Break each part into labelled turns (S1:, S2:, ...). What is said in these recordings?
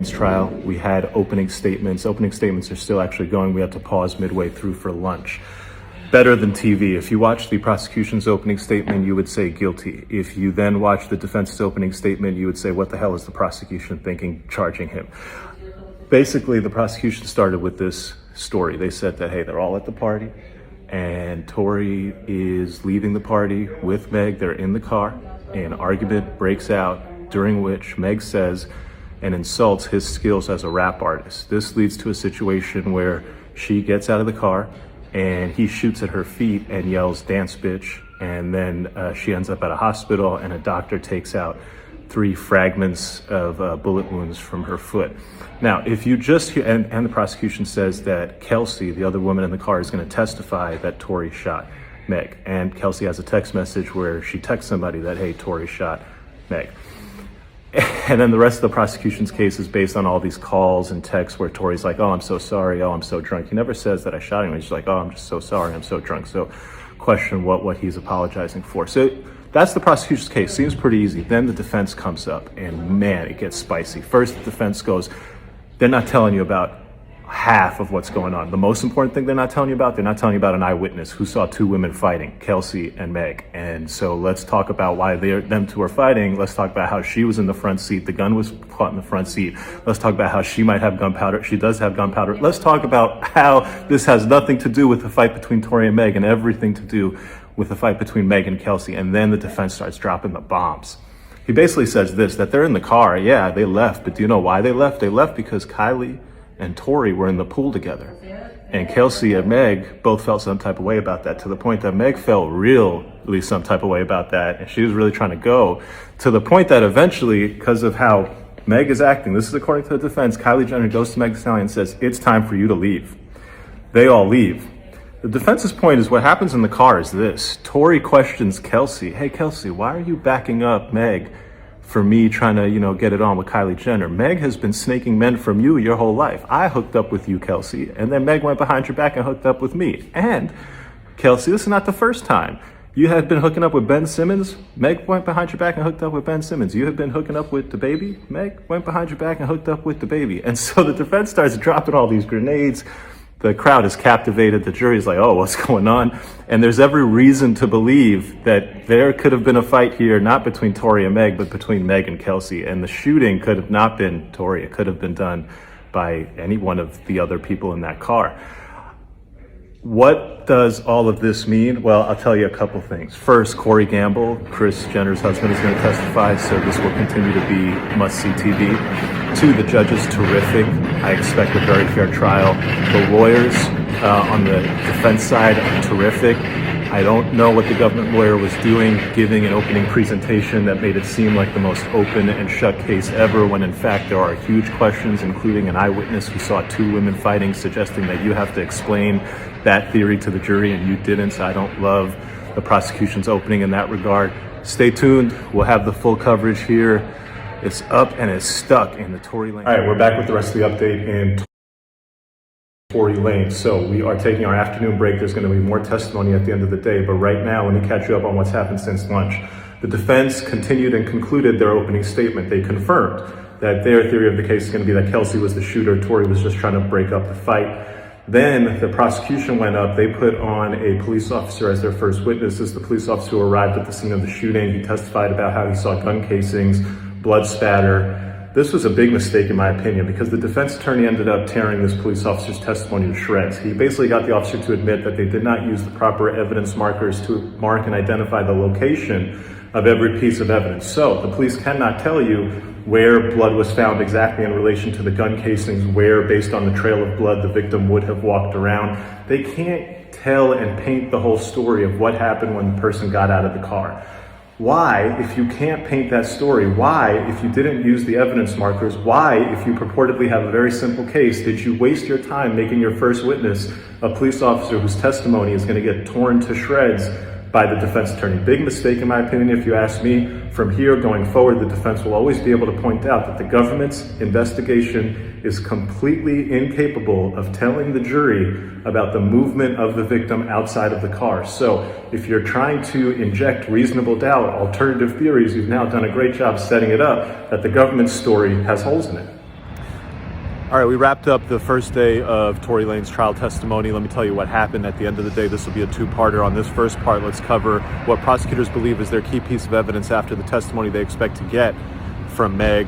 S1: trial. We had opening statements. Opening statements are still actually going. We had to pause midway through for lunch. Better than TV. If you watch the prosecution's opening statement, you would say guilty. If you then watch the defense's opening statement, you would say, what the hell is the prosecution thinking, charging him? Basically, the prosecution started with this story. They said that, hey, they're all at the party, and Tory is leaving the party with Meg. They're in the car. An argument breaks out, during which Meg says and insults his skills as a rap artist. This leads to a situation where she gets out of the car and he shoots at her feet and yells, "Dance, bitch." And then she ends up at a hospital, and a doctor takes out 3 fragments of bullet wounds from her foot. Now, if you just hear, and the prosecution says that Kelsey, the other woman in the car, is going to testify that Tory shot Meg. And Kelsey has a text message where she texts somebody that, hey, Tory shot Meg. And then the rest of the prosecution's case is based on all these calls and texts where Tory's like, oh, I'm so sorry, oh, I'm so drunk. He never says that I shot him. He's just like, oh, I'm just so sorry, I'm so drunk. So question what he's apologizing for. So that's the prosecution's case. Seems pretty easy. Then the defense comes up, and man, it gets spicy. First, the defense goes, they're not telling you about half of what's going on. The most important thing they're not telling you about an eyewitness who saw 2 women fighting, Kelsey and Meg. And so let's talk about why them 2 are fighting. Let's talk about how she was in the front seat. The gun was caught in the front seat. Let's talk about how she might have gunpowder. She does have gunpowder. Let's talk about how this has nothing to do with the fight between Tory and Meg and everything to do with the fight between Meg and Kelsey. And then the defense starts dropping the bombs. He basically says this, that they're in the car. Yeah, they left. But do you know why they left? They left because Kylie and Tory were in the pool together. And Kelsey and Meg both felt some type of way about that, to the point that Meg felt really some type of way about that. And she was really trying to go, to the point that eventually, because of how Meg is acting, this is according to the defense, Kylie Jenner goes to Meg Thee Stallion and says, it's time for you to leave. They all leave. The defense's point is what happens in the car is this. Tory questions Kelsey, hey Kelsey, why are you backing up Meg for me trying to, get it on with Kylie Jenner? Meg has been snaking men from you your whole life. I hooked up with you, Kelsey, and then Meg went behind your back and hooked up with me. And Kelsey, this is not the first time. You had been hooking up with Ben Simmons. Meg went behind your back and hooked up with Ben Simmons. You had been hooking up with the baby. Meg went behind your back and hooked up with the baby. And so the defense starts dropping all these grenades. The crowd is captivated. The jury's like, oh, what's going on? And there's every reason to believe that there could have been a fight here, not between Tory and Meg, but between Meg and Kelsey. And the shooting could have not been Tory. It could have been done by any one of the other people in that car. What does all of this mean? Well, I'll tell you a couple things. First, Corey Gamble, Kris Jenner's husband, is going to testify, so this will continue to be must-see TV. 2, the judge is terrific. I expect a very fair trial. The lawyers on the defense side are terrific. I don't know what the government lawyer was doing, giving an opening presentation that made it seem like the most open and shut case ever, when in fact there are huge questions, including an eyewitness who saw 2 women fighting, suggesting that you have to explain that theory to the jury, and you didn't. So I don't love the prosecution's opening in that regard. Stay tuned. We'll have the full coverage here. It's up and it's stuck in the Tory lane. All right, we're back with the rest of the update in Tory lane. So we are taking our afternoon break. There's going to be more testimony at the end of the day. But right now, let me catch you up on what's happened since lunch. The defense continued and concluded their opening statement. They confirmed that their theory of the case is going to be that Kelsey was the shooter. Tory was just trying to break up the fight. Then the prosecution went up. They put on a police officer as their first witness. This is the police officer who arrived at the scene of the shooting. He testified about how he saw gun casings, blood spatter. This was a big mistake in my opinion, because the defense attorney ended up tearing this police officer's testimony to shreds. He basically got the officer to admit that they did not use the proper evidence markers to mark and identify the location of every piece of evidence. So the police cannot tell you where blood was found exactly in relation to the gun casings, where, based on the trail of blood, the victim would have walked around. They can't tell and paint the whole story of what happened when the person got out of the car. Why, if you can't paint that story, why, if you didn't use the evidence markers, why, if you purportedly have a very simple case, did you waste your time making your first witness a police officer whose testimony is going to get torn to shreds by the defense attorney? Big mistake in my opinion, if you ask me. From here going forward, the defense will always be able to point out that the government's investigation is completely incapable of telling the jury about the movement of the victim outside of the car. So if you're trying to inject reasonable doubt, alternative theories, you've now done a great job setting it up that the government's story has holes in it. All right, we wrapped up the first day of Tory Lanez trial testimony. Let me tell you what happened at the end of the day. This will be a two-parter. On this first part, let's cover what prosecutors believe is their key piece of evidence after the testimony they expect to get from Meg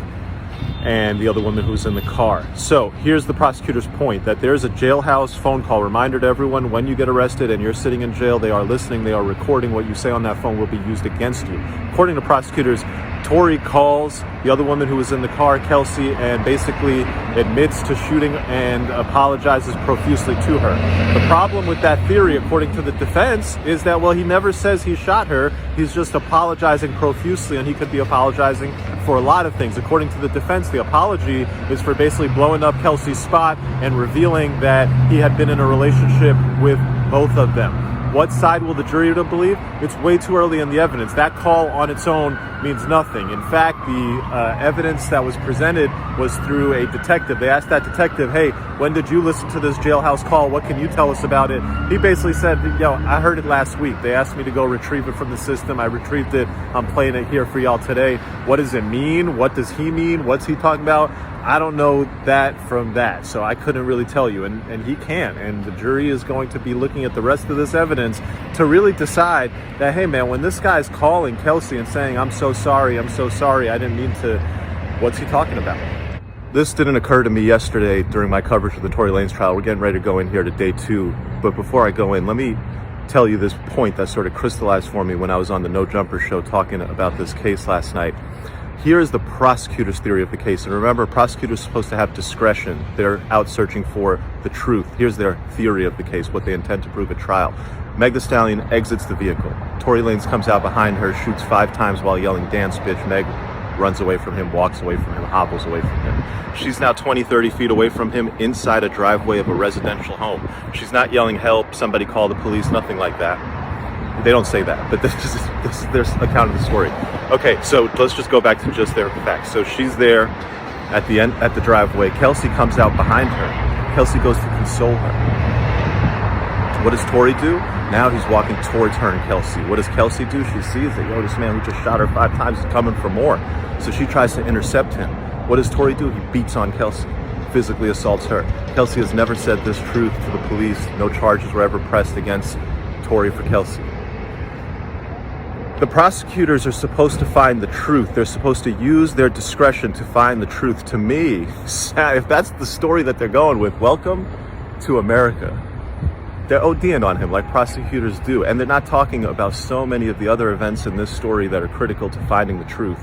S1: and the other woman who was in the car. So here's the prosecutor's point, that there's a jailhouse phone call reminder to everyone: when you get arrested and you're sitting in jail, they are listening, they are recording. What you say on that phone will be used against you. According to prosecutors, Tory calls the other woman who was in the car, Kelsey, and basically admits to shooting and apologizes profusely to her. The problem with that theory, according to the defense, is that, well, he never says he shot her. He's just apologizing profusely, and he could be apologizing for a lot of things. According to the defense, the apology is for basically blowing up Kelsey's spot and revealing that he had been in a relationship with both of them. What side will the jury believe? It's way too early in the evidence. That call on its own means nothing. In fact, the evidence that was presented was through a detective. They asked that detective, hey, when did you listen to this jailhouse call? What can you tell us about it? He basically said, yo, I heard it last week. They asked me to go retrieve it from the system. I retrieved it. I'm playing it here for y'all today. What does it mean? What does he mean? What's he talking about? I don't know that from that, so I couldn't really tell you, and he can't. And the jury is going to be looking at the rest of this evidence to really decide that, hey man, when this guy's calling Kelsey and saying, I'm so sorry, I didn't mean to, what's he talking about? This didn't occur to me yesterday during my coverage of the Tory Lanez trial. We're getting ready to go in here to day 2, but before I go in, let me tell you this point that sort of crystallized for me when I was on the No Jumper show talking about this case last night. Here is the prosecutor's theory of the case. And remember, prosecutors are supposed to have discretion. They're out searching for the truth. Here's their theory of the case, what they intend to prove at trial. Meg Thee Stallion exits the vehicle. Tory Lanez comes out behind her, shoots 5 times while yelling, dance bitch. Meg runs away from him, walks away from him, hobbles away from him. She's now 20, 30 feet away from him inside a driveway of a residential home. She's not yelling, help, somebody call the police, nothing like that. They don't say that, but this is their account of the story. Okay, so let's just go back to just their facts. So she's there at the end, at the driveway. Kelsey comes out behind her. Kelsey goes to console her. What does Tory do? Now he's walking towards her and Kelsey. What does Kelsey do? She sees that, yo, this man who just shot her 5 times is coming for more. So she tries to intercept him. What does Tory do? He beats on Kelsey, physically assaults her. Kelsey has never said this truth to the police. No charges were ever pressed against Tory for Kelsey. The prosecutors are supposed to find the truth. They're supposed to use their discretion to find the truth. To me, if that's the story that they're going with, welcome to America. They're ODing on him like prosecutors do. And they're not talking about so many of the other events in this story that are critical to finding the truth.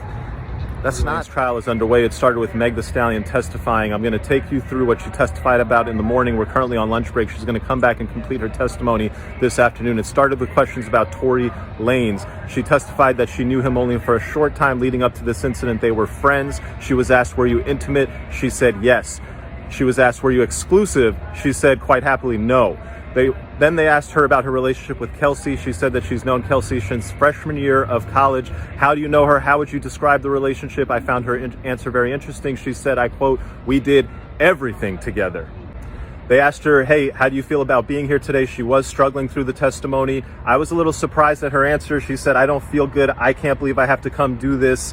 S1: That's not. This trial is underway. It started with Meg Thee Stallion testifying. I'm going to take you through what she testified about in the morning. We're currently on lunch break. She's going to come back and complete her testimony this afternoon. It started with questions about Tory Lanez. She testified that she knew him only for a short time leading up to this incident. They were friends. She was asked, were you intimate? She said yes. She was asked, were you exclusive? She said quite happily no. Then they asked her about her relationship with Kelsey. She said that she's known Kelsey since freshman year of college. How do you know her? How would you describe the relationship? I found her answer very interesting. She said, I quote, we did everything together. They asked her, hey, how do you feel about being here today? She was struggling through the testimony. I was a little surprised at her answer. She said, I don't feel good. I can't believe I have to come do this.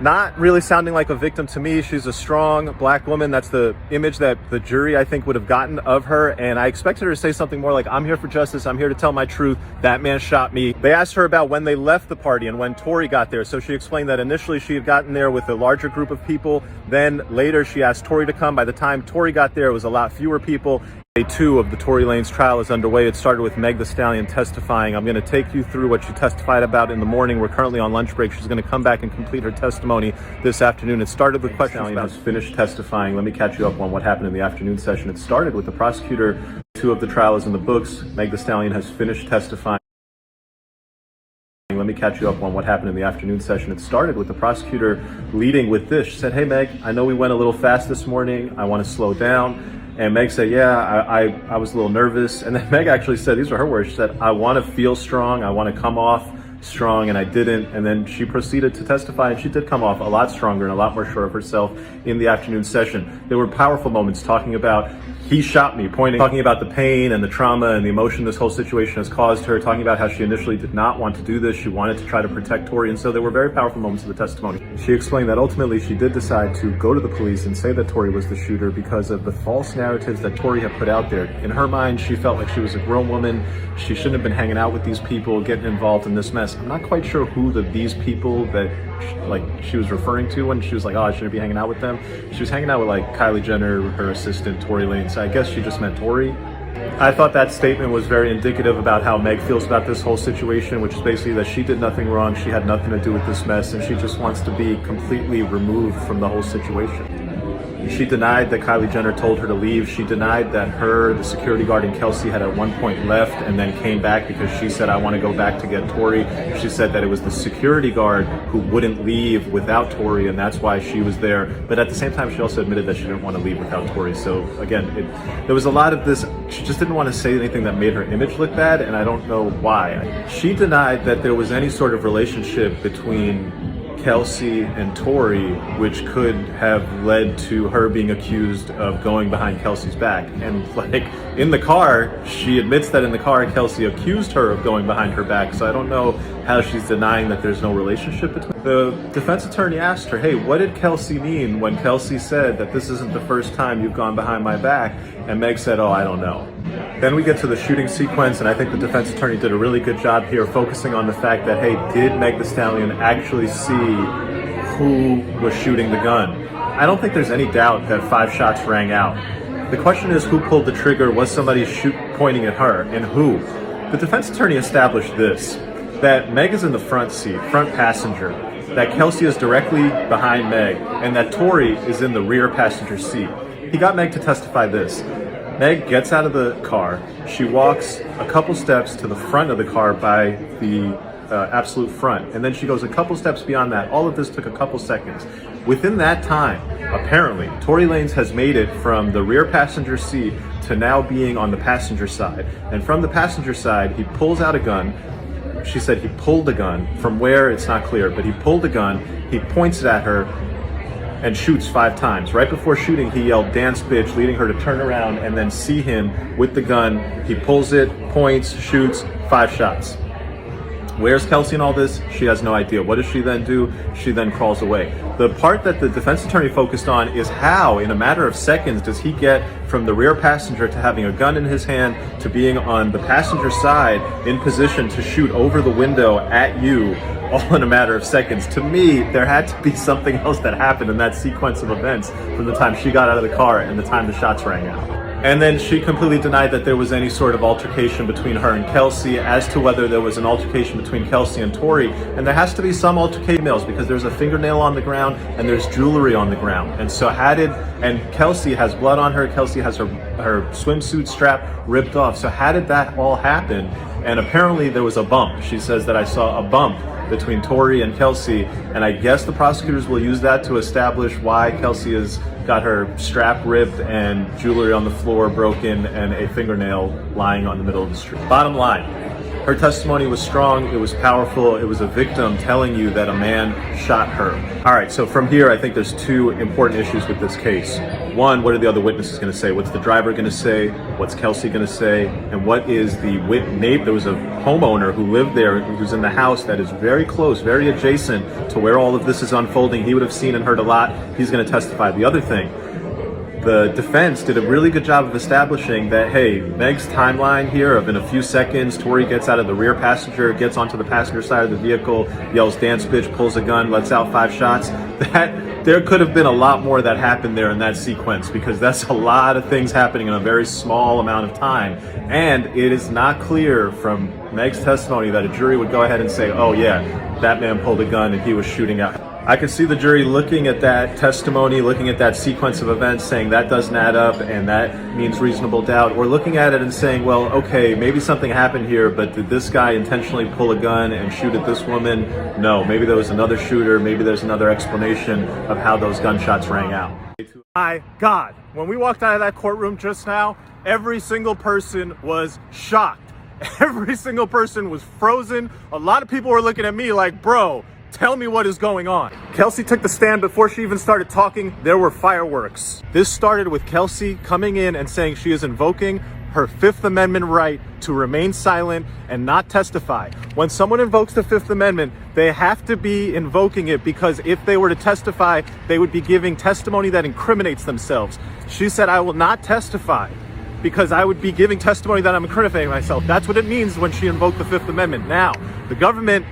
S1: Not really sounding like a victim to me. She's a strong black woman. That's the image that the jury, I think, would have gotten of her. And I expected her to say something more like, I'm here for justice. I'm here to tell my truth. That man shot me. They asked her about when they left the party and when Tory got there. So she explained that initially she had gotten there with a larger group of people. Then later she asked Tory to come. By the time Tory got there, it was a lot fewer people. Day 2 of the Tory Lanez trial is underway. It started with Meg Thee Stallion testifying. I'm going to take you through what she testified about in the morning. We're currently on lunch break. She's going to come back and complete her testimony this afternoon. It started with questions about finished testifying. Let me catch you up on what happened in the afternoon session. It started with the prosecutor. 2 of the trial is in the books. Meg Thee Stallion has finished testifying. Let me catch you up on what happened in the afternoon session. It started with the prosecutor leading with this. She said, hey, Meg, I know we went a little fast this morning. I want to slow down. And Meg said, yeah, I was a little nervous. And then Meg actually said, these were her words, she said, I want to feel strong. I want to come off strong, and I didn't. And then she proceeded to testify, and she did come off a lot stronger and a lot more sure of herself in the afternoon session. There were powerful moments talking about he shot me, talking about the pain and the trauma and the emotion this whole situation has caused her, talking about how she initially did not want to do this. She wanted to try to protect Tory. And so there were very powerful moments of the testimony. She explained that ultimately she did decide to go to the police and say that Tory was the shooter because of the false narratives that Tory had put out there. In her mind, she felt like she was a grown woman. She shouldn't have been hanging out with these people, getting involved in this mess. I'm not quite sure who these people that she was referring to when she was like, oh, I shouldn't be hanging out with them. She was hanging out with like Kylie Jenner, her assistant, Tory Lanez. So I guess she just meant Tory. I thought that statement was very indicative about how Meg feels about this whole situation, which is basically that she did nothing wrong, she had nothing to do with this mess, and she just wants to be completely removed from the whole situation. She denied that Kylie Jenner told her to leave. She denied that the security guard, and Kelsey had at one point left and then came back because she said, I want to go back to get Tory. She said that it was the security guard who wouldn't leave without Tory, and that's why she was there. But at the same time, she also admitted that she didn't want to leave without Tory. So again, there was a lot of this. She just didn't want to say anything that made her image look bad, and I don't know why. She denied that there was any sort of relationship between Kelsey and Tory, which could have led to her being accused of going behind Kelsey's back. And like in the car, she admits that in the car, Kelsey accused her of going behind her back. So I don't know how she's denying that there's no relationship between. The defense attorney asked her, hey, what did Kelsey mean when Kelsey said that this isn't the first time you've gone behind my back? And Meg said, oh, I don't know. Then we get to the shooting sequence, and I think the defense attorney did a really good job here focusing on the fact that, hey, did Meg the Stallion actually see who was shooting the gun? I don't think there's any doubt that 5 shots rang out. The question is, who pulled the trigger? Was somebody pointing at her, and who? The defense attorney established this, that Meg is in the front seat, front passenger, that Kelsey is directly behind Meg, and that Tory is in the rear passenger seat. He got Meg to testify this. Meg gets out of the car. She walks a couple steps to the front of the car by the absolute front. And then she goes a couple steps beyond that. All of this took a couple seconds. Within that time, apparently, Tory Lanez has made it from the rear passenger seat to now being on the passenger side. And from the passenger side, he pulls out a gun. She said he pulled a gun. From where, it's not clear, but he pulled a gun. He points it at her and shoots 5 times. Right before shooting, he yelled, "Dance bitch," leading her to turn around and then see him with the gun. He pulls it, points, shoots, 5 shots. Where's Kelsey in all this? She has no idea. What does she then do? She then crawls away. The part that the defense attorney focused on is how, in a matter of seconds, does he get from the rear passenger to having a gun in his hand to being on the passenger side in position to shoot over the window at you, all in a matter of seconds. To me, there had to be something else that happened in that sequence of events from the time she got out of the car and the time the shots rang out. And then she completely denied that there was any sort of altercation between her and Kelsey. As to whether there was an altercation between Kelsey and Tory, and there has to be some altercation because there's a fingernail on the ground and there's jewelry on the ground. And so and Kelsey has blood on her. Kelsey has her swimsuit strap ripped off. So how did that all happen? And apparently there was a bump. She says that I saw a bump between Tory and Kelsey, and I guess the prosecutors will use that to establish why Kelsey has got her strap ripped and jewelry on the floor broken and a fingernail lying on the middle of the street. Bottom line, her testimony was strong, it was powerful, it was a victim telling you that a man shot her. All right, so from here, I think there's 2 important issues with this case. One, what are the other witnesses going to say? What's the driver going to say? What's Kelsey going to say? And what is the neighbor? There was a homeowner who lived there, who's in the house that is very close, very adjacent to where all of this is unfolding. He would have seen and heard a lot. He's going to testify. The other thing, the defense did a really good job of establishing that, hey, Meg's timeline here of in a few seconds, Tory gets out of the rear passenger, gets onto the passenger side of the vehicle, yells, "Dance bitch," pulls a gun, lets out 5 shots. There could have been a lot more that happened there in that sequence, because that's a lot of things happening in a very small amount of time. And it is not clear from Meg's testimony that a jury would go ahead and say, oh yeah, that man pulled a gun and he was shooting out. I could see the jury looking at that testimony, looking at that sequence of events, saying that doesn't add up and that means reasonable doubt, or looking at it and saying, well, okay, maybe something happened here, but did this guy intentionally pull a gun and shoot at this woman? No, maybe there was another shooter, maybe there's another explanation of how those gunshots rang out. My God, when we walked out of that courtroom just now, every single person was shocked. Every single person was frozen. A lot of people were looking at me like, bro, Tell me what is going on. Kelsey took the stand. Before she even started talking, there were fireworks. This started with Kelsey coming in and saying she is invoking her Fifth Amendment right to remain silent and not testify. When someone invokes the Fifth Amendment, they have to be invoking it because if they were to testify, they would be giving testimony that incriminates themselves. She said, I will not testify because I would be giving testimony that I'm incriminating myself. That's what it means when she invoked the Fifth Amendment. Now, the government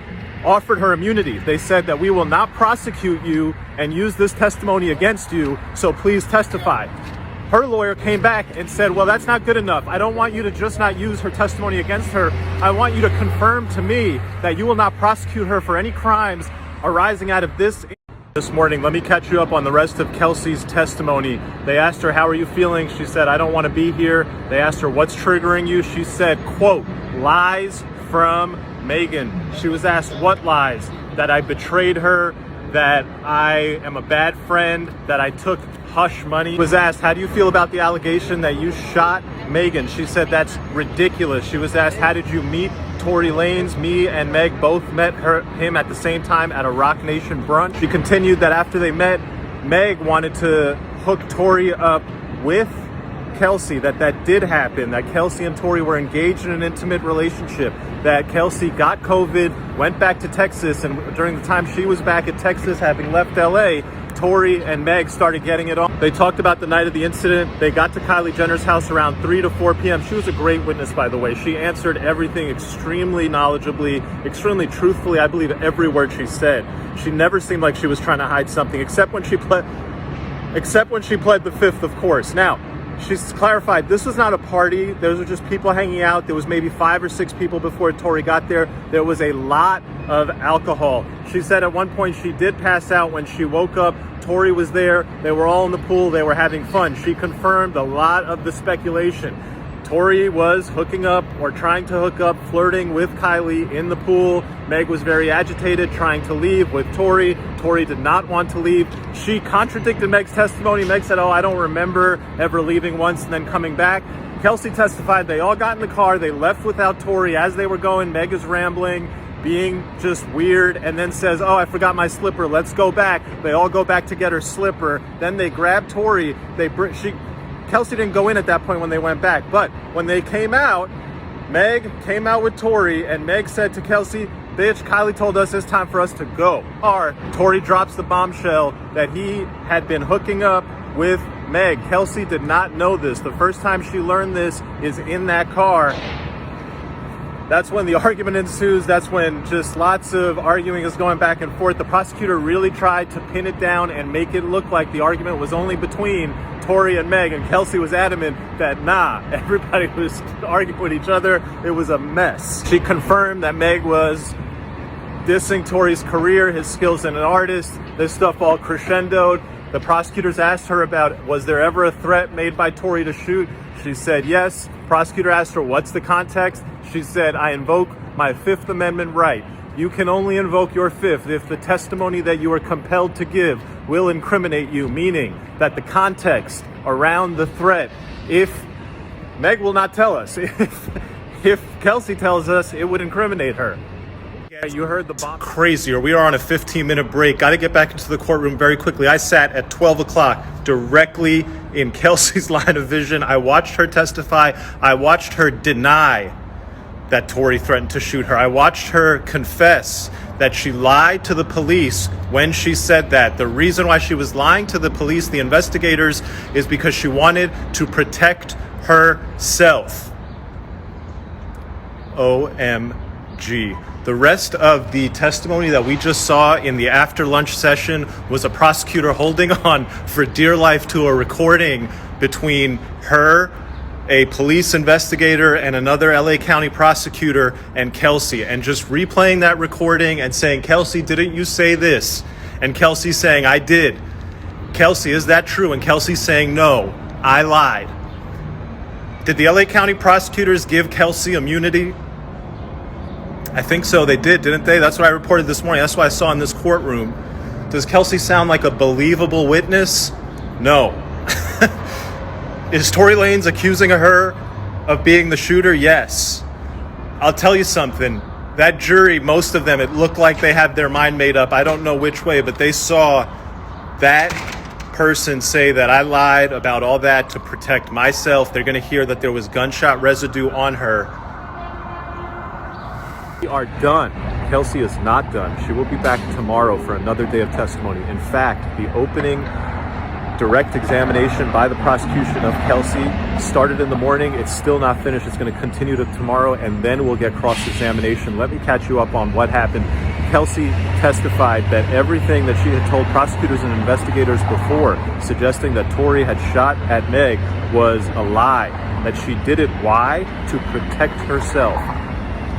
S1: offered her immunity. They said that we will not prosecute you and use this testimony against you, so please testify. Her lawyer came back and said, well, that's not good enough. I don't want you to just not use her testimony against her. I want you to confirm to me that you will not prosecute her for any crimes arising out of this. This morning, let me catch you up on the rest of Kelsey's testimony. They asked her, how are you feeling? She said, I don't want to be here. They asked her, what's triggering you? She said, quote, lies from Megan. She was asked, what lies? That I betrayed her, that I am a bad friend, that I took hush money. She was asked, how do you feel about the allegation that you shot Megan? She said, that's ridiculous. She was asked, how did you meet Tory Lanez? Me and Meg both met him at the same time at a Rock Nation brunch. She continued that after they met, Meg wanted to hook Tory up with Kelsey, that did happen, that Kelsey and Tory were engaged in an intimate relationship, that Kelsey got COVID, went back to Texas, and during the time she was back at Texas, having left LA, Tory and Meg started getting it on. They talked about the night of the incident. They got to Kylie Jenner's house around 3 to 4 p.m. She was a great witness, by the way. She answered everything extremely knowledgeably, extremely truthfully. I believe every word she said. She never seemed like she was trying to hide something, except when she pled the Fifth, of course. Now, she's clarified this was not a party. Those were just people hanging out. There was maybe 5 or 6 people before Tory got there. There was a lot of alcohol. She said at one point she did pass out. When she woke up, Tory was there. They were all in the pool. They were having fun. She confirmed a lot of the speculation. Tory was hooking up or trying to hook up, flirting with Kylie in the pool. Meg was very agitated, trying to leave with Tory. Tory did not want to leave. She contradicted Meg's testimony. Meg said, oh, I don't remember ever leaving once and then coming back. Kelsey testified they all got in the car. They left without Tory. As they were going, Meg is rambling, being just weird, and then says, oh, I forgot my slipper. Let's go back. They all go back to get her slipper. Then they grab Tory. Kelsey didn't go in at that point when they went back, but when they came out, Meg came out with Tory, and Meg said to Kelsey, bitch, Kylie told us it's time for us to go. Tory drops the bombshell that he had been hooking up with Meg. Kelsey did not know this. The first time she learned this is in that car. That's when the argument ensues. That's when just lots of arguing is going back and forth. The prosecutor really tried to pin it down and make it look like the argument was only between Tory and Meg, and Kelsey was adamant that nah, everybody was arguing with each other. It was a mess. She confirmed that Meg was dissing Tory's career, his skills as an artist. This stuff all crescendoed. The prosecutors asked her about, was there ever a threat made by Tory to shoot? She said yes. Prosecutor asked her, what's the context? She said, I invoke my Fifth Amendment right. You can only invoke your Fifth if the testimony that you are compelled to give will incriminate you, meaning that the context around the threat, if Meg will not tell us, if Kelsey tells us, it would incriminate her. You heard the bomb. Crazier. We are on a 15-minute break. Got to get back into the courtroom very quickly. I sat at 12 o'clock directly in Kelsey's line of vision. I watched her testify. I watched her deny that Tory threatened to shoot her. I watched her confess that she lied to the police when she said that. The reason why she was lying to the police, the investigators, is because she wanted to protect herself. OMG. The rest of the testimony that we just saw in the after lunch session was a prosecutor holding on for dear life to a recording between her, a police investigator, and another LA County prosecutor, and Kelsey, and just replaying that recording and saying, Kelsey, didn't you say this? And Kelsey saying, I did. Kelsey, is that true? And Kelsey saying, no, I lied. Did the LA County prosecutors give Kelsey immunity? I think so. They did, didn't they? That's what I reported this morning. That's what I saw in this courtroom. Does Kelsey sound like a believable witness? No. Is Tory Lanez accusing her of being the shooter? Yes. I'll tell you something. That jury, most of them, it looked like they had their mind made up. I don't know which way, but they saw that person say that I lied about all that to protect myself. They're going to hear that there was gunshot residue on her. We are done. Kelsey is not done. She will be back tomorrow for another day of testimony. In fact, the opening direct examination by the prosecution of Kelsey started in the morning. It's still not finished. It's going to continue to tomorrow, and then we'll get cross-examination. Let me catch you up on what happened. Kelsey testified that everything that she had told prosecutors and investigators before, suggesting that Tory had shot at Meg, was a lie. That she did it, why? To protect herself.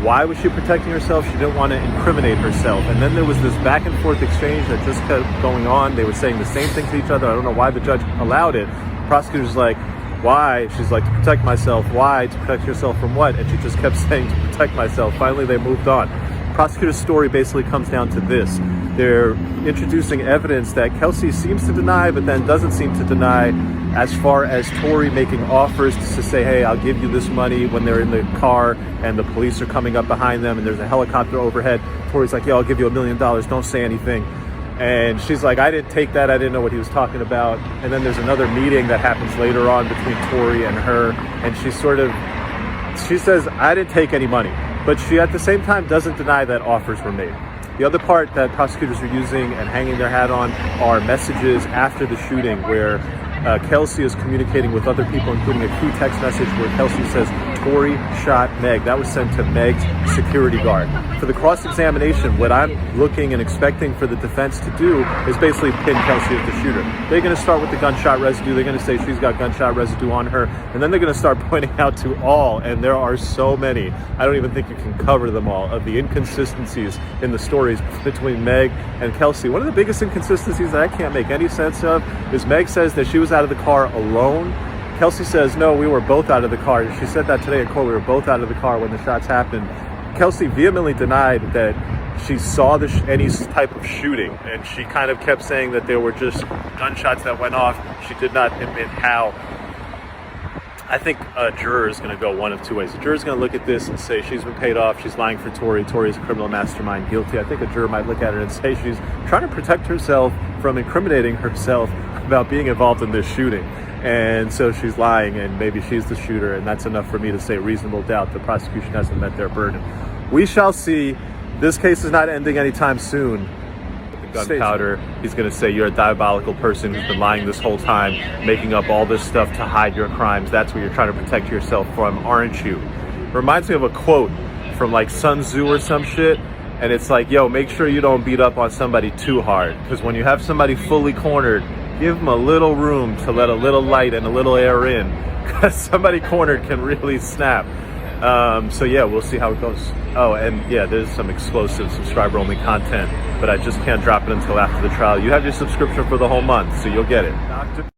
S1: Why was she protecting herself? She didn't want to incriminate herself. And then there was this back and forth exchange that just kept going on. They were saying the same thing to each other. I don't know why the judge allowed it. The prosecutor's like, why? She's like, to protect myself. Why? To protect yourself from what? And she just kept saying, to protect myself. Finally, they moved on. Prosecutor's story basically comes down to this. They're introducing evidence that Kelsey seems to deny, but then doesn't seem to deny, as far as Tory making offers to say, hey, I'll give you this money when they're in the car and the police are coming up behind them and there's a helicopter overhead. Tory's like, yeah, I'll give you $1 million. Don't say anything. And she's like, I didn't take that. I didn't know what he was talking about. And then there's another meeting that happens later on between Tory and her. And she says, I didn't take any money. But she, at the same time, doesn't deny that offers were made. The other part that prosecutors are using and hanging their hat on are messages after the shooting where Kelsey is communicating with other people, including a key text message where Kelsey says, Tory shot Meg. That was sent to Meg's security guard. For the cross-examination, what I'm looking and expecting for the defense to do is basically pin Kelsey as the shooter. They're going to start with the gunshot residue. They're going to say she's got gunshot residue on her. And then they're going to start pointing out to all, and there are so many, I don't even think you can cover them all, of the inconsistencies in the stories between Meg and Kelsey. One of the biggest inconsistencies that I can't make any sense of is Meg says that she was out of the car alone. Kelsey says, no, we were both out of the car. She said that today in court. We were both out of the car when the shots happened. Kelsey vehemently denied that she saw any type of shooting, and she kind of kept saying that there were just gunshots that went off. She did not admit how. I think a juror is going to go one of two ways. A juror is going to look at this and say she's been paid off, she's lying for Tory, Tory is a criminal mastermind, guilty. I think a juror might look at her and say she's trying to protect herself from incriminating herself about being involved in this shooting. And so she's lying, and maybe she's the shooter, and that's enough for me to say reasonable doubt the prosecution hasn't met their burden. We shall see. This case is not ending anytime soon. Gunpowder, he's going to say you're a diabolical person who's been lying this whole time, making up all this stuff to hide your crimes. That's what you're trying to protect yourself from, aren't you? Reminds me of a quote from like Sun Tzu or some shit. And it's like, yo, make sure you don't beat up on somebody too hard. Because when you have somebody fully cornered, give them a little room to let a little light and a little air in. Because somebody cornered can really snap. So yeah, we'll see how it goes. Oh, and yeah, there's some explosive subscriber-only content, but I just can't drop it until after the trial. You have your subscription for the whole month, so you'll get it. Doctor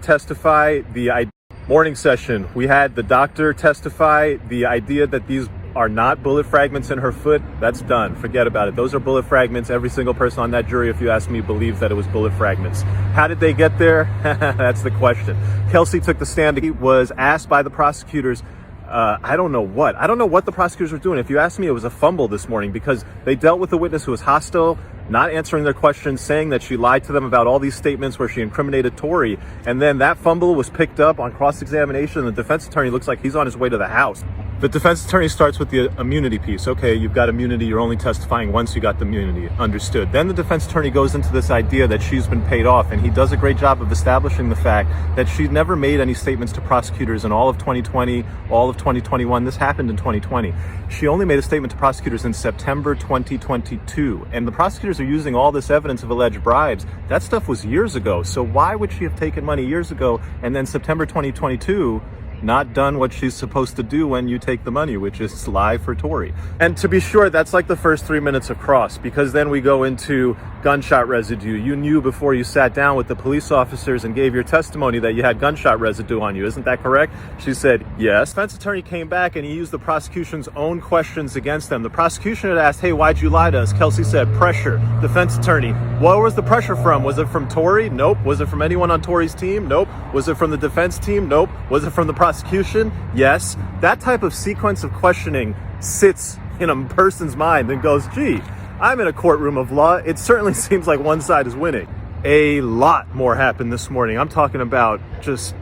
S1: testify the morning session. We had the doctor testify the idea that these are not bullet fragments in her foot. That's done. Forget about it. Those are bullet fragments. Every single person on that jury, if you ask me, believes that it was bullet fragments. How did they get there? That's the question. Kelsey took the stand. He was asked by the prosecutors, I don't know what the prosecutors were doing. If you ask me, it was a fumble this morning because they dealt with a witness who was hostile, not answering their questions, saying that she lied to them about all these statements where she incriminated Tory. And then that fumble was picked up on cross-examination. The defense attorney looks like he's on his way to the house. The defense attorney starts with the immunity piece. Okay, you've got immunity. You're only testifying once you got the immunity. Understood. Then the defense attorney goes into this idea that she's been paid off, and he does a great job of establishing the fact that she's never made any statements to prosecutors in all of 2020, all of 2021. This happened in 2020. She only made a statement to prosecutors in September 2022, and the prosecutors are using all this evidence of alleged bribes. That stuff was years ago. So why would she have taken money years ago and then September 2022 not done what she's supposed to do when you take the money, which is lie for Tory? And to be sure, that's like the first 3 minutes of cross, because then we go into gunshot residue. You knew before you sat down with the police officers and gave your testimony that you had gunshot residue on you. Isn't that correct? She said, yes. Defense attorney came back and he used the prosecution's own questions against them. The prosecution had asked, hey, why'd you lie to us? Kelsey said, pressure. Defense attorney, where was the pressure from? Was it from Tory? Nope. Was it from anyone on Tory's team? Nope. Was it from the defense team? Nope. Was it from the prosecution? prosecution? Yes. That type of sequence of questioning sits in a person's mind and goes, gee, I'm in a courtroom of law. It certainly seems like one side is winning. A lot more happened this morning. I'm talking about just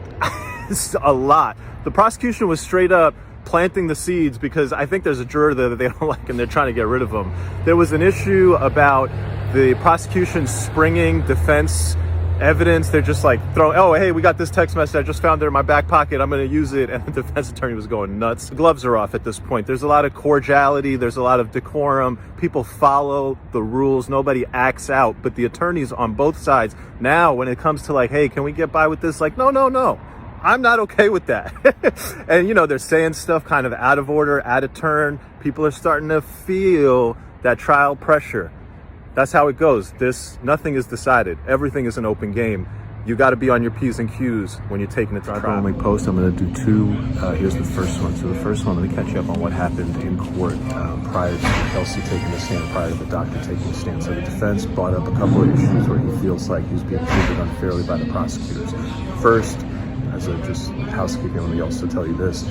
S1: a lot. The prosecution was straight up planting the seeds because I think there's a juror there that they don't like and they're trying to get rid of him. There was an issue about the prosecution springing defense evidence. They're just like oh, hey, we got this text message. I just found it in my back pocket. I'm going to use it. And the defense attorney was going nuts. The gloves are off at this point. There's a lot of cordiality. There's a lot of decorum. People follow the rules. Nobody acts out. But the attorneys on both sides now, when it comes to like, hey, can we get by with this? Like, no. I'm not okay with that. And, you know, they're saying stuff kind of out of order, out of turn. People are starting to feel that trial pressure. That's how it goes. Nothing is decided. Everything is an open game. You got to be on your P's and Q's when you're taking it to trial.
S2: Only post. I'm going to do two. Here's the first one. So the first one, I'm going to catch you up on what happened in court prior to Kelsey taking the stand, prior to the doctor taking the stand. So the defense brought up a couple of issues where he feels like he was being treated unfairly by the prosecutors. First, as a just housekeeping, let me also tell you this.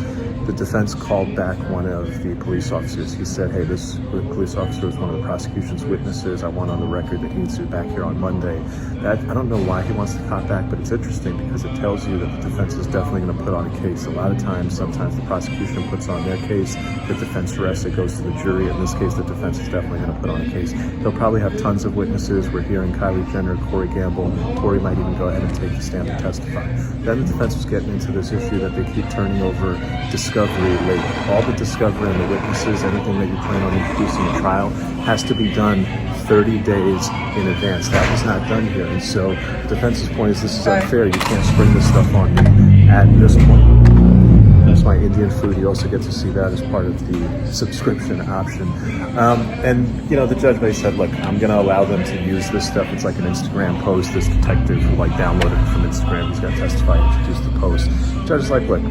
S2: The defense called back one of the police officers. He said, hey, this police officer is one of the prosecution's witnesses. I want on the record that he needs to be back here on Monday. I don't know why he wants to call back, but it's interesting because it tells you that the defense is definitely going to put on a case. A lot of times, sometimes the prosecution puts on their case, the defense rests, it goes to the jury. In this case, the defense is definitely going to put on a case. They'll probably have tons of witnesses. We're hearing Kylie Jenner, Corey Gamble. Tory might even go ahead and take the stand and testify. Then the defense was getting into this issue that they keep turning over discovery late. All the discovery and the witnesses, anything that you plan on introducing in trial, has to be done 30 days in advance. That was not done here. And so the defense's point is this is unfair. You can't spring this stuff on me at this point. That's my Indian food. You also get to see that as part of the subscription option. And, you know, the judge basically said, look, I'm going to allow them to use this stuff. It's like an Instagram post. This detective who like downloaded it from Instagram. He's going to testify and introduce the post. The judge is like, look,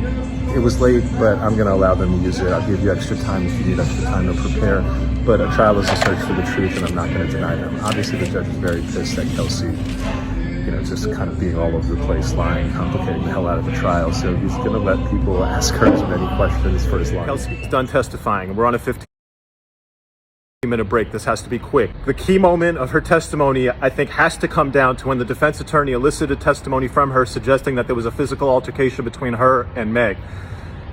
S2: it was late, but I'm going to allow them to use it. I'll give you extra time if you need extra time to prepare. But a trial is a search for the truth, and I'm not going to deny them. Obviously, the judge is very pissed at Kelsey, you know, just kind of being all over the place, lying, complicating the hell out of the trial. So he's going to let people ask her as many questions for as long.
S1: Kelsey's done testifying, and we're on a 15-minute break. This has to be quick. The key moment of her testimony, I think, has to come down to when the defense attorney elicited testimony from her suggesting that there was a physical altercation between her and Meg.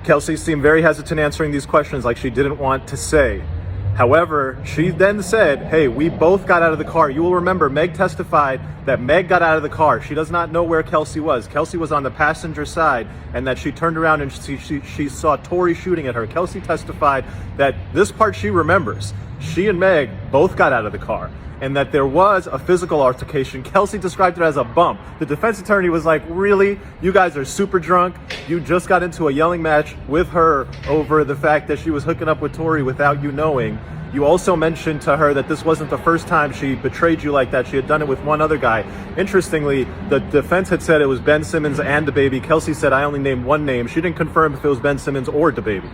S1: Kelsey seemed very hesitant answering these questions, like she didn't want to say. However, she then said, hey, we both got out of the car. You will remember Meg testified that Meg got out of the car. She does not know where Kelsey was. Kelsey was on the passenger side, and that she turned around and she saw Tory shooting at her. Kelsey testified that this part she remembers. She and Meg both got out of the car, and that there was a physical altercation. Kelsey described it as a bump. The defense attorney was like, really? You guys are super drunk? You just got into a yelling match with her over the fact that she was hooking up with Tory without you knowing. You also mentioned to her that this wasn't the first time she betrayed you like that. She had done it with one other guy. Interestingly, the defense had said it was Ben Simmons and DaBaby. Kelsey said, I only named one name. She didn't confirm if it was Ben Simmons or DaBaby.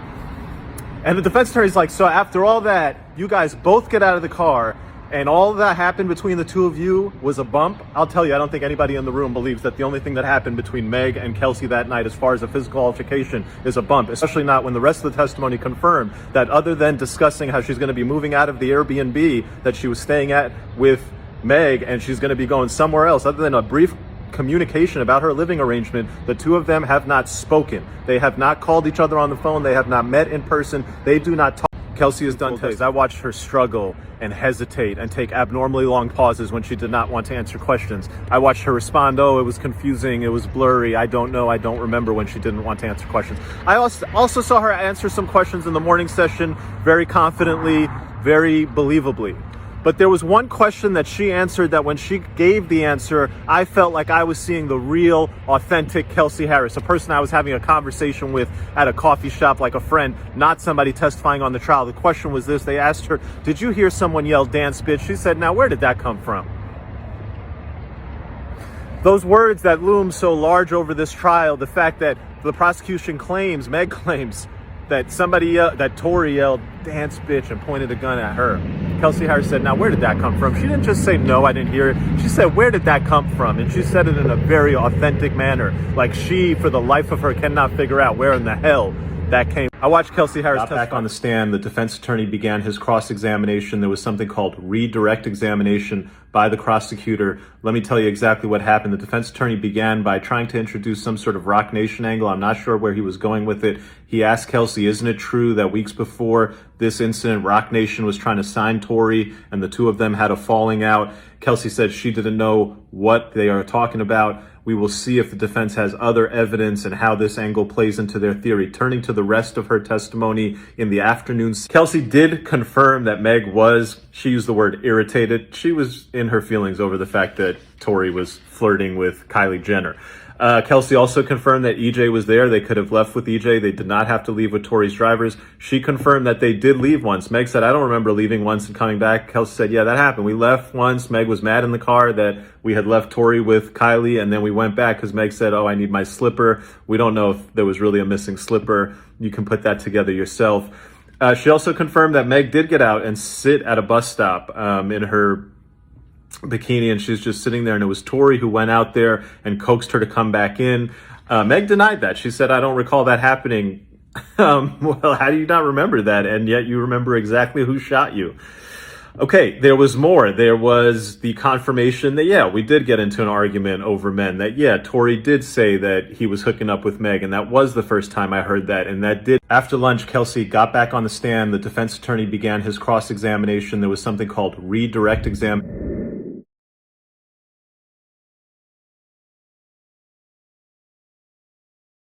S1: And the defense attorney's like, so after all that, you guys both get out of the car, and all that happened between the two of you was a bump? I'll tell you, I don't think anybody in the room believes that the only thing that happened between Meg and Kelsey that night as far as a physical altercation is a bump, especially not when the rest of the testimony confirmed that other than discussing how she's going to be moving out of the Airbnb that she was staying at with Meg and she's going to be going somewhere else, other than a brief communication about her living arrangement, the two of them have not spoken. They have not called each other on the phone. They have not met in person. They do not talk. Kelsey has done days. I watched her struggle and hesitate and take abnormally long pauses when she did not want to answer questions. I watched her respond, oh, it was confusing, it was blurry, I don't know, I don't remember, when she didn't want to answer questions. I also saw her answer some questions in the morning session very confidently, very believably. But there was one question that she answered that when she gave the answer, I felt like I was seeing the real, authentic Kelsey Harris, a person I was having a conversation with at a coffee shop like a friend, not somebody testifying on the trial. The question was this. They asked her, did you hear someone yell, dance bitch? She said, now where did that come from? Those words that loom so large over this trial, the fact that the prosecution claims, Meg claims, that that Tory yelled, dance bitch, and pointed a gun at her. Kelsey Harris said, now where did that come from? She didn't just say, no, I didn't hear it. She said, where did that come from? And she said it in a very authentic manner. Like she, for the life of her, cannot figure out where in the hell that came. I watched Kelsey Harris
S2: Got back on the stand. The defense attorney began his cross-examination. There was something called redirect examination by the prosecutor. Let me tell you exactly what happened. The defense attorney began by trying to introduce some sort of Rock Nation angle. I'm not sure where he was going with it. He asked Kelsey, isn't it true that weeks before this incident, Rock Nation was trying to sign Tory and the two of them had a falling out? Kelsey said she didn't know what they are talking about. We will see if the defense has other evidence and how this angle plays into their theory. Turning to the rest of her testimony in the afternoon, Kelsey did confirm that Meg was, she used the word irritated. She was in her feelings over the fact that Tory was flirting with Kylie Jenner. Kelsey also confirmed that EJ was there. They could have left with EJ. They did not have to leave with Tory's drivers. She confirmed that they did leave once. Meg said, I don't remember leaving once and coming back. Kelsey said, yeah, that happened. We left once. Meg was mad in the car that we had left Tory with Kylie, and then we went back because Meg said, oh, I need my slipper. We don't know if there was really a missing slipper. You can put that together yourself. She also confirmed that Meg did get out and sit at a bus stop in her bikini, and she's just sitting there, and it was Tory who went out there and coaxed her to come back in. Meg denied that. She said, I don't recall that happening. Well, how do you not remember that? And yet you remember exactly who shot you. Okay, there was more. There was the confirmation that, yeah, we did get into an argument over men, that, yeah, Tory did say that he was hooking up with Meg, and that was the first time I heard that, and that did. After lunch, Kelsey got back on the stand. The defense attorney began his cross-examination. There was something called redirect exam.